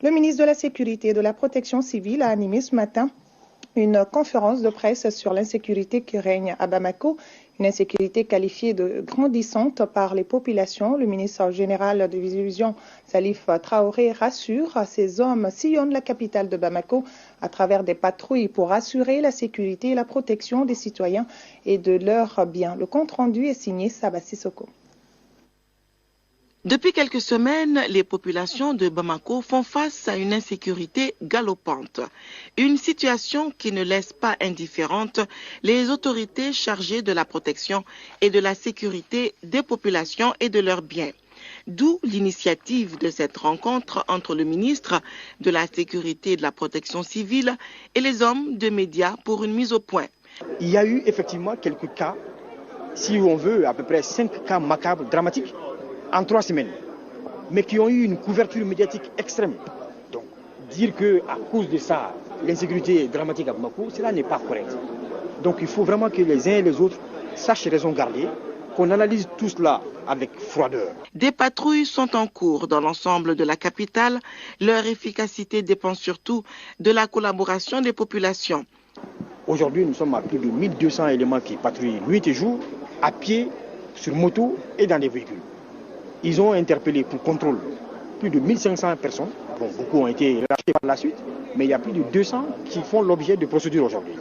Le ministre de la Sécurité et de la Protection civile a animé ce matin une conférence de presse sur l'insécurité qui règne à Bamako, une insécurité qualifiée de grandissante par les populations. Le ministre général de Vision, Salif Traoré, rassure ces hommes sillonnent la capitale de Bamako à travers des patrouilles pour assurer la sécurité et la protection des citoyens et de leurs biens. Le compte-rendu est signé Saba Sissoko. Depuis quelques semaines, les populations de Bamako font face à une insécurité galopante. Une situation qui ne laisse pas indifférentes les autorités chargées de la protection et de la sécurité des populations et de leurs biens. D'où l'initiative de cette rencontre entre le ministre de la Sécurité et de la Protection civile et les hommes de médias pour une mise au point. Il y a eu effectivement quelques cas, si on veut, à peu près 5 cas macabres, dramatiques, en 3 semaines, mais qui ont eu une couverture médiatique extrême. Donc, dire qu'à cause de ça, l'insécurité est dramatique à Bamako, cela n'est pas correct. Donc, il faut vraiment que les uns et les autres sachent raison garder, qu'on analyse tout cela avec froideur. Des patrouilles sont en cours dans l'ensemble de la capitale. Leur efficacité dépend surtout de la collaboration des populations. Aujourd'hui, nous sommes à plus de 1200 éléments qui patrouillent nuit et jour, à pied, sur moto et dans des véhicules. Ils ont interpellé pour contrôle plus de 1500 personnes. Bon, beaucoup ont été lâchés par la suite, mais il y a plus de 200 qui font l'objet de procédures aujourd'hui.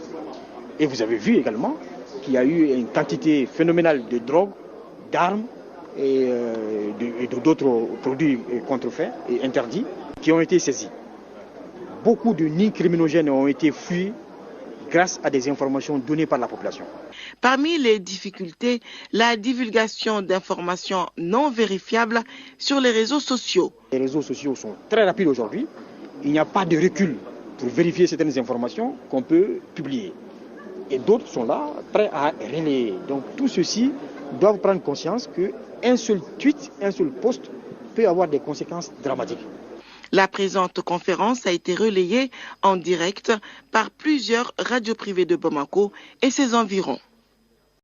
Et vous avez vu également qu'il y a eu une quantité phénoménale de drogue, d'armes et d'autres produits contrefaits et interdits qui ont été saisis. Beaucoup de nids criminogènes ont été fouillés grâce à des informations données par la population. Parmi les difficultés, la divulgation d'informations non vérifiables sur les réseaux sociaux. Les réseaux sociaux sont très rapides aujourd'hui. Il n'y a pas de recul pour vérifier certaines informations qu'on peut publier. Et d'autres sont là, prêts à relayer. Donc tout ceci doivent prendre conscience qu'un seul tweet, un seul post peut avoir des conséquences dramatiques. La présente conférence a été relayée en direct par plusieurs radios privées de Bamako et ses environs.